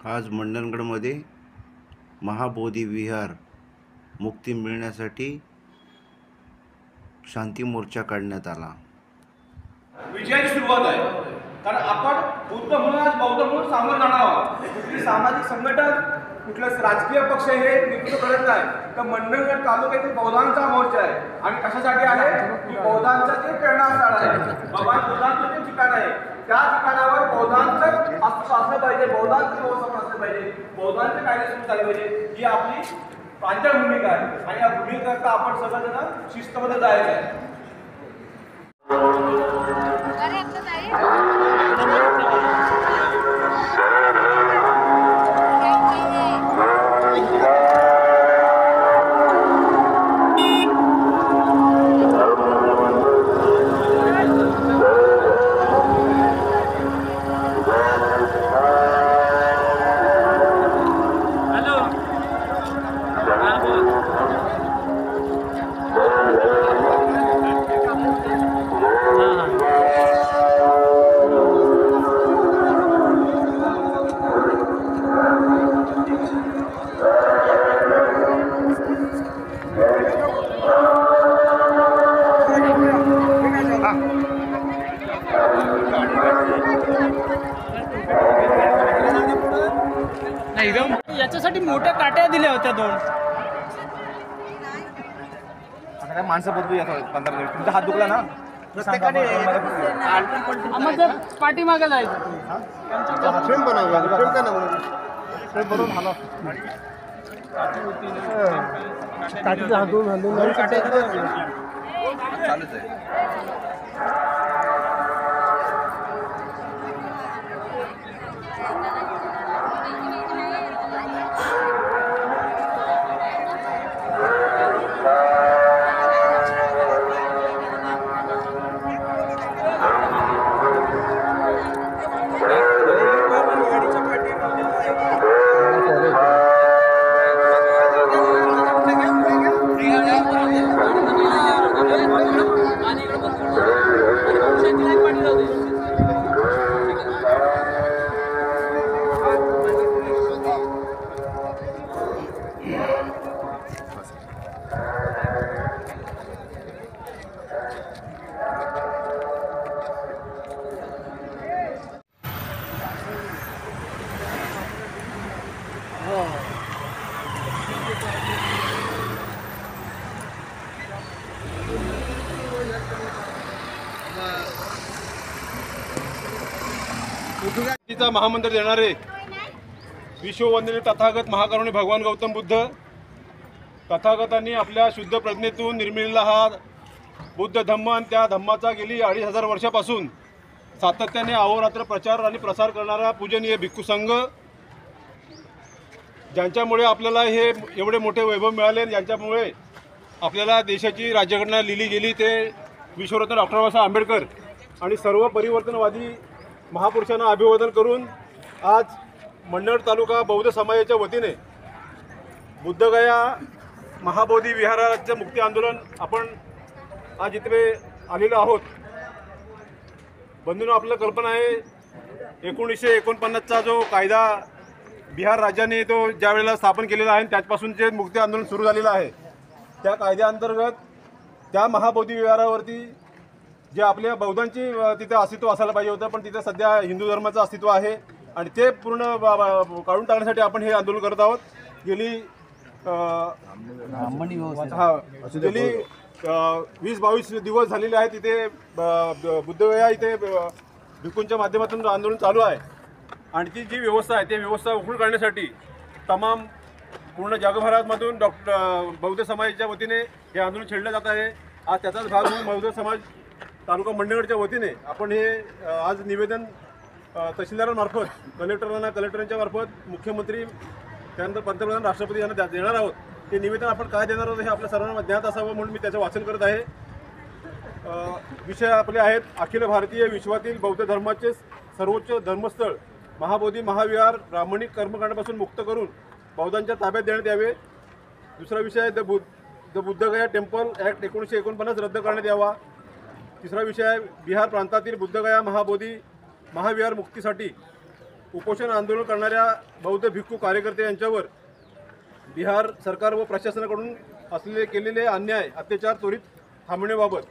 आज मंडणगडमध्ये महाबोधी विहार मुक्ती मिळण्यासाठी शांती मोर्चा काढण्यात आला। विजयाची सुरुवात आहे, कारण आपण बुद्ध म्हणून आज बौद्ध म्हणून सामोरं जाणार आहोत। कुठली सामाजिक संघटन, कुठलं राजकीय पक्ष हे नेतृत्व करत नाही, तर मंडणगड तालुक्यातील बौद्धांचा मोर्चा आहे। आणि कशासाठी आहे की बौद्धांचं ते प्रेरणास्थळ आहे, भगवान बुद्धांचं ते ठिकाण आहे। त्या ठिकाणावर बौद्धांचं अस्तित्व असलं पाहिजे, बौद्धांचं व्यवस्थापन असलं पाहिजे, बौद्धांचे कायदे सुरू झाले पाहिजे, ही आपली प्रांजळ भूमिका आहे। आणि या भूमिकेकरता आपण सगळेजण शिस्तबद्ध जायचं आहे। याच्यासाठी मोठ्या काट्या दिल्या होत्या दोन। आता काय माणसं बदलू या 15 मिनिट, तुमचा हात दुखला ना प्रत्येकाने आम्हाला पाठीमागे जायचं। फ्रेम बनवला, फ्रेम का ना फ्रेम बनवून झाला काठीचा हात दोन काटे चालूच आहे। चा महामंत्र देणारे विश्ववंदनीय तथागत महाकरुणी भगवान गौतम बुद्ध तथागतांनी आपल्या शुद्ध प्रज्ञेतून निर्मिलेला हा बुद्ध धम्म आणि त्या धम्माचा गेली 2500 वर्षापासून सातत्याने अहोरात्र प्रचार आणि प्रसार करणारा पूजनीय भिक्खू संघ, ज्यांच्यामुळे आपल्याला हे एवढे मोठे वैभव मिळाले, ज्यांच्यामुळे आपल्याला देशाची राज्यघटना लिहिली गेली, ते विश्वरत्न डॉक्टर बाबासाहेब आंबेडकर आणि सर्व परिवर्तनवादी महापुरुषांना अभिवादन करून आज मंडणगड तालुका बौद्ध समाजाच्या वतीने बुद्धगया महाबोधी विहाराचे मुक्ती आंदोलन आपण आज इथे आलेलो आहोत। बंधूंनो, आपल्याला कल्पना आहे 1949चा जो कायदा बिहार राज्याने तो ज्या वेळेला स्थापन केलेला आहे त्याचपासून जे मुक्ती आंदोलन सुरू झालेलं आहे, त्या कायद्याअंतर्गत त्या महाबोधी विहारावरती जे आपल्या बौद्धांची तिथे अस्तित्व असायला पाहिजे होतं, पण तिथे सध्या हिंदू धर्माचं अस्तित्व आहे आणि ते पूर्ण काढून टाकण्यासाठी आपण हे आंदोलन करत आहोत। गेली 20-22 दिवस झालेले आहेत तिथे बुद्धगया इथे भिक्खूंच्या माध्यमातून आंदोलन चालू आहे आणि ती जी व्यवस्था आहे ती व्यवस्था उघड काढण्यासाठी तमाम पूर्ण जगभरामधून बौद्ध समाजाच्या वतीने हे आंदोलन छेडलं जात आहे। आज त्याचाच भाग म्हणून बौद्ध समाज तालुका मंडणगडच्या वतीने आपण हे आज निवेदन तहसीलदारांमार्फत कलेक्टरांच्या मार्फत मुख्यमंत्री त्यानंतर पंतप्रधान राष्ट्रपती यांना देणार आहोत। ते निवेदन आपण काय देणार आहोत हे आपल्या सर्वांना ज्ञात असावं म्हणून मी त्याचं वाचन करत आहे। विषय आपले आहेत अखिल भारतीय विश्वातील बौद्ध धर्माचे सर्वोच्च धर्मस्थळ महाबोधी महाविहार ब्राह्मणिक कर्मकांडापासून मुक्त करून बौद्धांच्या ताब्यात देण्यात यावे। दुसरा विषय आहे द बुद्धगया टेम्पल ॲक्ट 1949 रद्द करण्यात यावा। तिसरा विषय आहे बिहार प्रांतातील बुद्धगया महाबोधी महाविहार मुक्तीसाठी उपोषण आंदोलन करणाऱ्या बौद्ध भिक्खू कार्यकर्ते यांच्यावर बिहार सरकार व प्रशासनाकडून केलेले अन्याय अत्याचार त्वरित थांबवण्याबाबत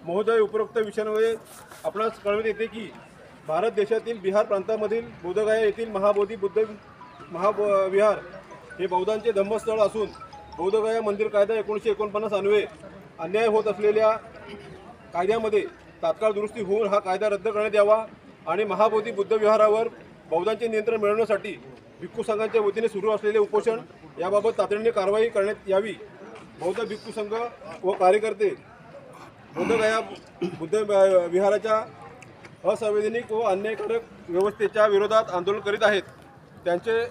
महोदय, उपरोक्त विषयांमध्ये आपणास कळवित येते की भारत देशातील बिहार प्रांतामधील बोधगया येथील महाबोधी बुद्ध महाविहार हे बौद्धांचे धम्मस्थळ असून बौद्धगया मंदिर कायदा 1949 अन्वये अन्याय होत असलेल्या कायद्यामध्ये तात्काळ दुरुस्ती होऊन हा कायदा रद्द करण्यात यावा आणि महाबोधी बुद्ध विहारावर बौद्धांचे नियंत्रण मिळवण्यासाठी भिक्खू संघांच्या वतीने सुरू असलेले उपोषण याबाबत तातडीने कारवाई करण्यात यावी. बौद्ध भिक्खू संघ व कार्यकर्ते बौद्धगया बुद्ध विहाराच्या असंवैधानिक व अन्यायकारक व्यवस्थेच्या विरोधात आंदोलन करीत आहेत. त्यांचे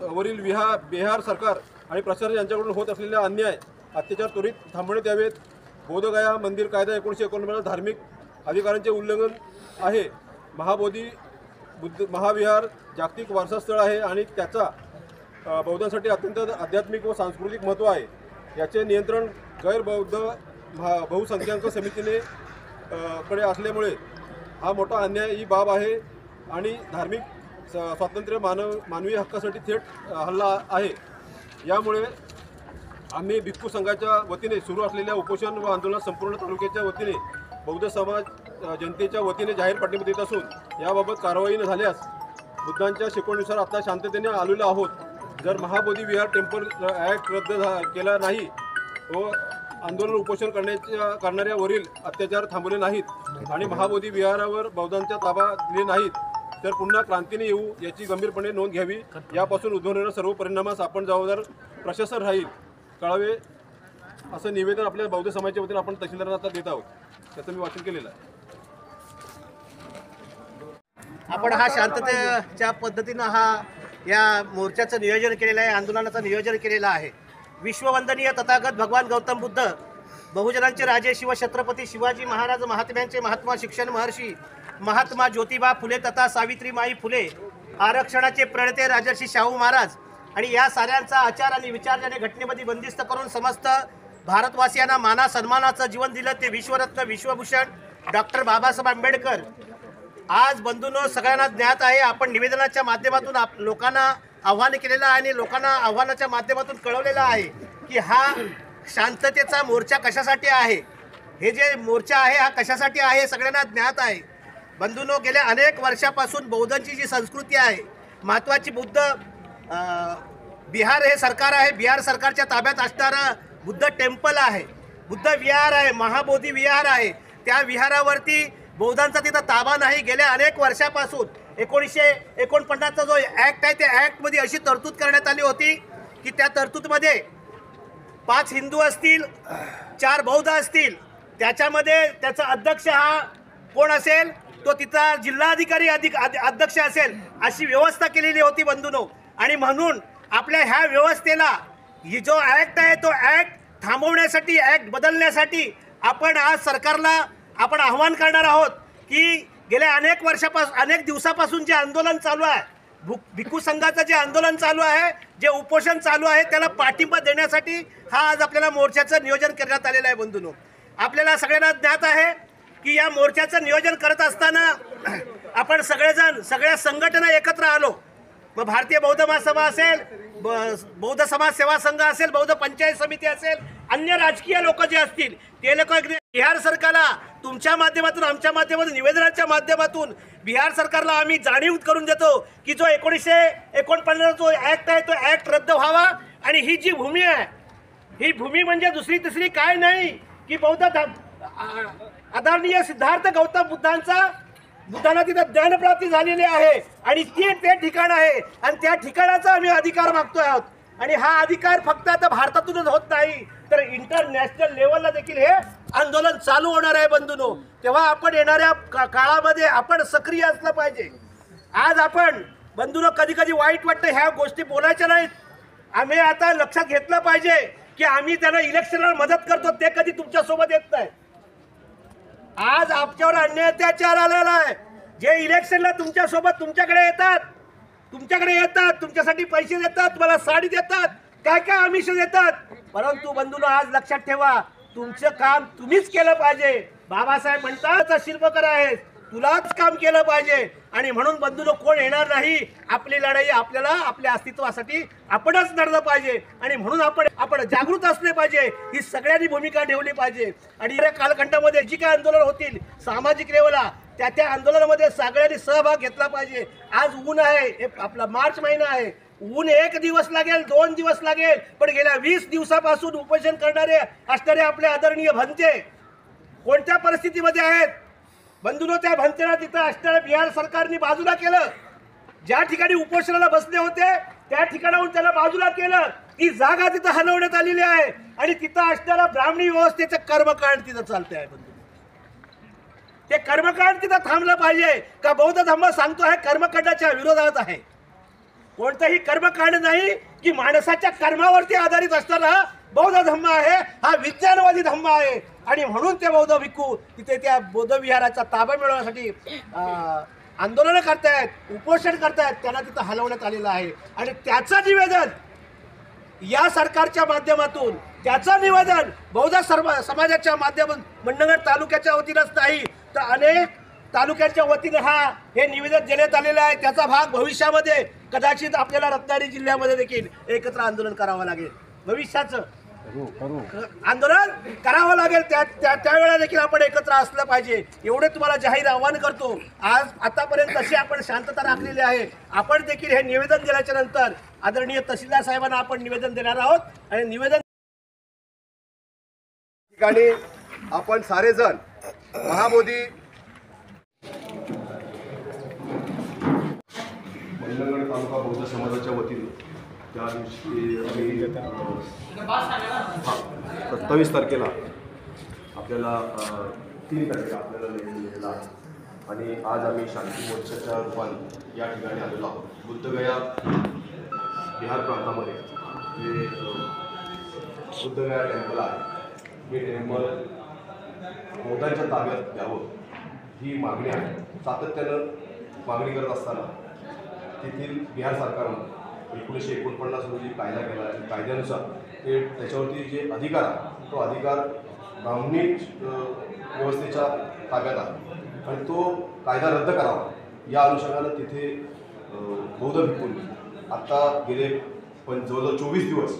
वरील बिहार सरकार आणि प्रशासन यांच्याकडून होत असलेल्या अन्याय अत्याचार त्वरित थांबवण्यात यावेत. बोधगया मंदिर कायदा 1949 धार्मिक अधिकारांचे उल्लंघन आहे. महाबोधी बुद्ध महाविहार जागतिक वारसा स्थळ आहे आणि त्याचा बौद्धांसाठी अत्यंत आध्यात्मिक व सांस्कृतिक महत्त्व आहे. याचे नियंत्रण गैरबौद्ध बहुसंख्याक समितीने कडे असल्यामुळे हा मोठा अन्याय ही बाब आहे आणि धार्मिक स्वातंत्र्य मानवी हक्कासाठी थेट हल्ला आहे. यामुळे आम्ही भिक्खू संघाच्या वतीने सुरू असलेल्या उपोषण व आंदोलन संपूर्ण तालुक्याच्या वतीने बौद्ध समाज जनतेच्या वतीने जाहीर पाठिंबा देत असून याबाबत कारवाई न झाल्यास बुद्धांच्या शिकवणीनुसार आता शांततेने आलेलो आहोत. जर महाबोधी विहार टेम्पल ॲक्ट रद्द केला नाही व आंदोलन उपोषण करणाऱ्यावरील अत्याचार थांबवले नाहीत आणि महाबोधी विहारावर बौद्धांचा ताबा दिले नाहीत तर पुन्हा क्रांतीने येऊ याची गंभीरपणे नोंद घ्यावी. यापासून उद्भवणाऱ्या सर्व परिणामास आपण जबाबदार प्रशासन राहील कळावे असं निवेदन आपल्या बौद्ध समाजाच्या वतीने आपण तहसीलदारांना आता देत आहोत. त्याचं मी वाचन केलेलं आहे. आपण हा शांततेच्या पद्धतीनं या मोर्चाचं नियोजन केलेलं आहे, आंदोलनाचं नियोजन केलेलं आहे. विश्ववंदनीय तथागत भगवान गौतम बुद्ध, बहुजनांचे राजे शिव छत्रपती शिवाजी महाराज, महात्म्यांचे महात्मा शिक्षण महर्षी महात्मा ज्योतिबा फुले तथा सावित्रीमाई फुले, आरक्षणाचे प्रणेते राजर्षी शाहू महाराज आणि या साऱ्यांचा आचार आणि विचार ज्याने घटनेमध्ये बंदिस्त करून समस्त भारतवासियांना माना सन्मानाचं जीवन दिलं ते विश्वरत्न विश्वभूषण डॉक्टर बाबासाहेब आंबेडकर. आज बंधूंनो सगळ्यांना ज्ञात आहे, आपण निवेदनाच्या माध्यमातून लोकांना आव्हान केलेलं आहे आणि लोकांना आव्हानाच्या माध्यमातून कळवलेलं आहे की हा शांततेचा मोर्चा कशासाठी आहे. हे जे मोर्चा आहे हा कशासाठी आहे सगळ्यांना ज्ञात आहे. बंधूंनो, गेल्या अनेक वर्षापासून बौद्धांची जी संस्कृती आहे, महत्त्वाची बिहार हे सरकार आहे, बिहार सरकारच्या ताब्यात असणारं बुद्ध टेम्पल आहे, बुद्ध विहार आहे, महाबोधी विहार आहे. त्या विहारावरती बौद्धांचा तिथं ताबा नाही. गेल्या अनेक वर्षापासून 1949चा जो ॲक्ट आहे त्या ॲक्टमध्ये अशी तरतूद करण्यात आली होती की त्या तरतूदमध्ये 5 हिंदू असतील, 4 बौद्ध असतील, त्याच्यामध्ये त्याचा अध्यक्ष हा कोण असेल तो तिथला जिल्हाधिकारी अध्यक्ष असेल अशी व्यवस्था केलेली होती बंधूंनो. आणि म्हणून आपल्या ह्या व्यवस्थेला ही जो ॲक्ट आहे तो ॲक्ट थांबवण्यासाठी, ॲक्ट बदलण्यासाठी आपण आज सरकारला आपण आव्हान करणार आहोत की गेल्या अनेक दिवसापासून जे आंदोलन चालू आहे, भिक्खू संघाचं जे आंदोलन चालू आहे, जे उपोषण चालू आहे, त्याला पाठिंबा देण्यासाठी हा आज आपल्याला मोर्चाचं नियोजन करण्यात आलेलं आहे. बंधूंनो, आपल्याला सगळ्यांना ज्ञात आहे की या मोर्चाचं नियोजन करत असताना आपण सगळ्या संघटना एकत्र आलो. मग भारतीय बौद्ध महासभा असेल, बौद्ध समाज सेवा संघ असेल, बौद्ध पंचायत समिती असेल, अन्य राजकीय लोक जे असतील ते लोक बिहार सरकारला तुमच्या माध्यमातून, आमच्या माध्यमातून, निवेदनाच्या माध्यमातून बिहार सरकारला आम्ही जाणीव करून देतो की जो 1949 जो ॲक्ट आहे तो ॲक्ट रद्द व्हावा. आणि ही जी भूमी आहे, ही भूमी म्हणजे दुसरी तिसरी काय नाही की बौद्ध आदरणीय सिद्धार्थ गौतम बुद्धांना तिथं ज्ञानप्राप्ती झालेली आहे आणि ते ठिकाण आहे आणि त्या ठिकाणाचा आम्ही अधिकार मागतो आहोत. आणि हा अधिकार फक्त आता भारतातूनच होत नाही तर इंटरनॅशनल लेवलला देखील हे आंदोलन चालू होणार आहे बंधूंनो. तेव्हा आपण येणाऱ्या काळामध्ये आपण सक्रिय असलं पाहिजे. आज आपण बंधूंनो कधी वाईट वाटतं ह्या गोष्टी बोलायच्या नाहीत. आम्ही आता लक्षात घेतलं पाहिजे की आम्ही त्यांना इलेक्शनला मदत करतो, ते कधी तुमच्यासोबत येत नाही. आज आमच्यावर अन्याय अत्याचार आलेला आहे. जे इलेक्शनला तुमच्यासोबत तुमच्याकडे येतात, तुमच्यासाठी पैसे देतात, तुम्हाला साडी देतात, काय आमिष देतात. परंतु बंधूंनो, आज लक्षात ठेवा, तुमचं काम तुम्हीच केलं पाहिजे. बाबासाहेब म्हणतात शिल्पकार आहेत, तुलाच काम केलं पाहिजे आणि म्हणून बंधूंनो कोण येणार नाही. आपली लढाई आपल्याला आपल्या अस्तित्वासाठी आपणच लढलं पाहिजे आणि म्हणून आपण जागृत असले पाहिजे. ही सगळ्यांनी भूमिका ठेवली पाहिजे आणि या कालखंडामध्ये जी काय आंदोलन होतील सामाजिक लेवलला त्या आंदोलनामध्ये सगळ्यांनी सहभाग घेतला पाहिजे. आज ऊन आहे, हे आपला मार्च महिना आहे, ऊन 1 दिवस लागेल 2 दिवस लागेल, पण गेल्या 20 दिवसापासून उपोषण करणारे असणारे आपले आदरणीय भंते कोणत्या परिस्थितीमध्ये आहेत बंधूंनो. त्या भंतेला तिथं असणाऱ्या बिहार सरकारने बाजूला केलं. ज्या ठिकाणी उपोषणाला बसले होते त्या ठिकाणाहून त्याला बाजूला केलं. ती जागा तिथं हलवण्यात आलेली आहे आणि तिथं असणारा ब्राह्मणी व्यवस्थेचं कर्मकांड तिथं चालते आहे. बंधू ते कर्मकांड तिथं थांबलं पाहिजे का. बौद्ध धर्म सांगतो आहे कर्मकांडाच्या विरोधात आहे. कोणतंही कर्मकांड नाही की माणसाच्या कर्मावरती आधारित असणारा बौद्ध धर्म आहे. हा विज्ञानवादी धर्म आहे आणि म्हणून ते बौद्ध भिक्खू तिथे त्या बौद्ध विहाराचा ताबा मिळवण्यासाठी आंदोलन करतायत, उपोषण करतायत. त्यांना तिथं हलवण्यात आलेलं आहे आणि त्याचं निवेदन या सरकारच्या माध्यमातून, त्याचं निवेदन बौद्ध समाजाच्या माध्यमातून मंडणगड तालुक्याच्या वतीनंच नाही तर अनेक तालुक्यांच्या वतीने हे निवेदन देण्यात आलेलं आहे. त्याचा भाग भविष्यामध्ये कदाचित आपल्याला रत्नागिरी जिल्ह्यामध्ये देखील एकत्र आंदोलन करावं लागेल. भविष्याचं आंदोलन करावं लागेल. त्यावेळेला देखील आपण एकत्र असलं पाहिजे. एवढे तुम्हाला जाहीर आवाहन करतो. आज आतापर्यंत तशी आपण शांतता राखलेली आहे. आपण देखील हे निवेदन दिल्याच्या नंतर आदरणीय तहसीलदार साहेबांना आपण निवेदन देणार आहोत आणि निवेदन ठिकाणी आपण सारेजण महाबोधी मंडणगड तालुका बौद्ध समाजाच्या वतीने त्या दिवशी 27 तारखेला आपल्याला 3 तारखेला आपल्याला लिहिलेला आहे आणि आज आम्ही शांती मोर्चाच्या रूपाने या ठिकाणी आलेलो आहोत. बुद्धगया बिहार प्रांतामध्ये जे बुद्धगया टेम्पल आहे हे टेम्पल बौद्धांच्या ताब्यात द्यावं ही मागणी आहे. सातत्यानं मागणी करत असताना तेथील बिहार सरकारनं 1949 रोजी कायदा केला आहे. कायद्यानुसार ते त्याच्यावरती जे अधिकार आहे तो अधिकार ब्राह्मणी व्यवस्थेच्या ताब्यात आहे आणि तो कायदा रद्द करावा या अनुषंगानं तिथे बौद्ध भिक्खूंनी आत्ता गेले जवळजवळ 24 दिवस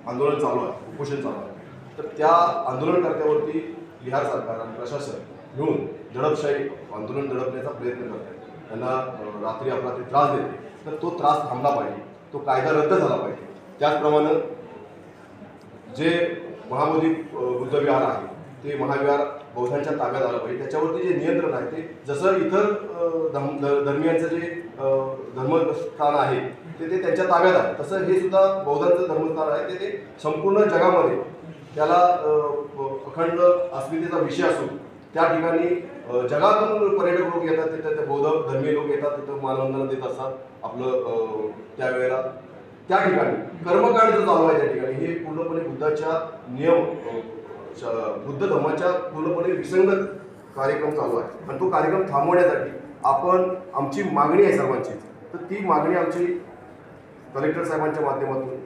आंदोलन चालू आहे, उपोषण चालू आहे. तर त्या आंदोलनकर्त्यावरती बिहार सरकार आणि प्रशासन मिळून दडपशाही आंदोलन दडपण्याचा प्रयत्न करत आहे. त्यांना रात्री अपरात्री त्रास देते. तर तो त्रास थांबला पाहिजे, तो कायदा रद्द झाला पाहिजे. त्याचप्रमाणे जे महाबोधी बुद्ध विहार आहे ते महाविहार बौद्धांच्या ताब्यात आलं पाहिजे. त्याच्यावरती जे नियंत्रण आहे ते जसं इतर धर्मियांचं जे धर्मस्थान आहे ते त्यांच्या ताब्यात आहे तसं हे सुद्धा बौद्धांचं धर्मस्थान आहे. ते संपूर्ण जगामध्ये त्याला अखंड अस्मितेचा विषय असून त्या ठिकाणी जगातून पर्यटक लोक येतात. तिथं ते बौद्ध धर्मीय लोक येतात, तिथं मानवंदना देत असतात. आपलं त्यावेळेला त्या ठिकाणी कर्मकांड जो चालू आहे त्या ठिकाणी हे पूर्णपणे बुद्धाच्या नियम बुद्ध धर्माच्या पूर्णपणे विसंगत कार्यक्रम चालू आहे आणि तो कार्यक्रम थांबवण्यासाठी आमची मागणी आहे सर्वांची. तर ती मागणी आमची कलेक्टर साहेबांच्या माध्यमातून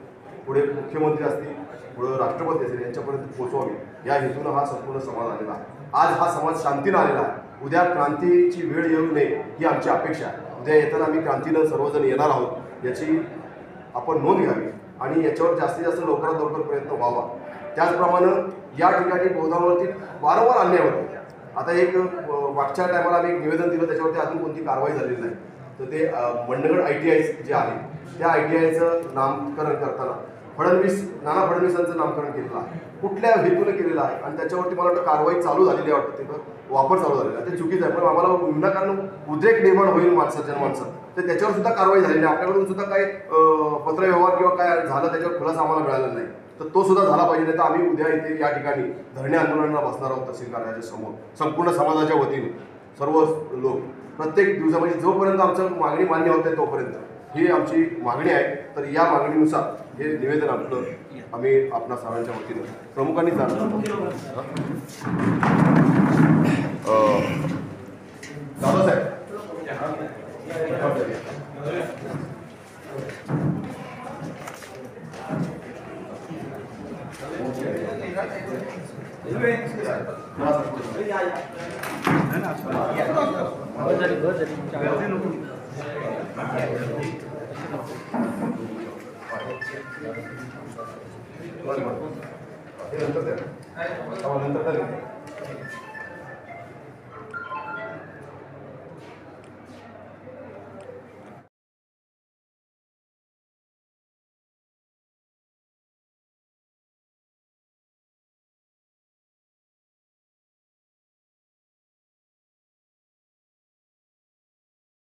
पुढे मुख्यमंत्री असतील, पुढे राष्ट्रपती असतील यांच्यापर्यंत पोहोचवावी या हेतूनं हा संपूर्ण समाज आलेला आहे. आज हा समाज शांतीनं आलेला आहे. उद्या क्रांतीची वेळ येऊ नये ही आमची अपेक्षा आहे. उद्या येताना आम्ही क्रांतीनं सर्वजण येणार आहोत याची आपण नोंद घ्यावी आणि याच्यावर जास्तीत जास्त लवकरात लवकर प्रयत्न व्हावा. त्याचप्रमाणे या ठिकाणी बौद्धांवरती वारंवार अन्याय होतो. आता एक मागच्या टायमाला आम्ही एक निवेदन दिलं, त्याच्यावरती अजून कोणती कारवाई झालेली नाही. तर ते मंडणगड ITI जे आहे त्या ITIचं नामकरण करताना नाना फडणवीसांचं नामकरण केलेलं आहे. कुठल्या हेतूने केलेलं आहे आणि त्याच्यावरती मला वाटतं कारवाई चालू झालेली आहे. वाटतं तिथं वापर चालू झालेला आहे. ते चुकीचं आहे. पण आम्हाला विनाकारण उद्रेक निर्माण होईल जनमानसात तर त्याच्यावर सुद्धा कारवाई झालेली आहे. आपल्याकडून सुद्धा काही पत्रव्यवहार किंवा काय झालं त्याच्यावर खुलासा आम्हाला मिळालेला नाही. तर तो सुद्धा झाला पाहिजे. नाही तर आम्ही उद्या इथे या ठिकाणी धरणे आंदोलनाला बसणार आहोत तहसील कार्यालयाच्या समोर संपूर्ण समाजाच्या वतीने सर्व लोक. प्रत्येक दिवसामध्ये जोपर्यंत आमचं मागणी मान्य होत आहे तोपर्यंत ही आमची मागणी आहे. तर या मागणीनुसार हे निवेदन आपलं आम्ही आपणा सर्वांच्या वतीनं प्रमुखांनी दादासाहेब नंतर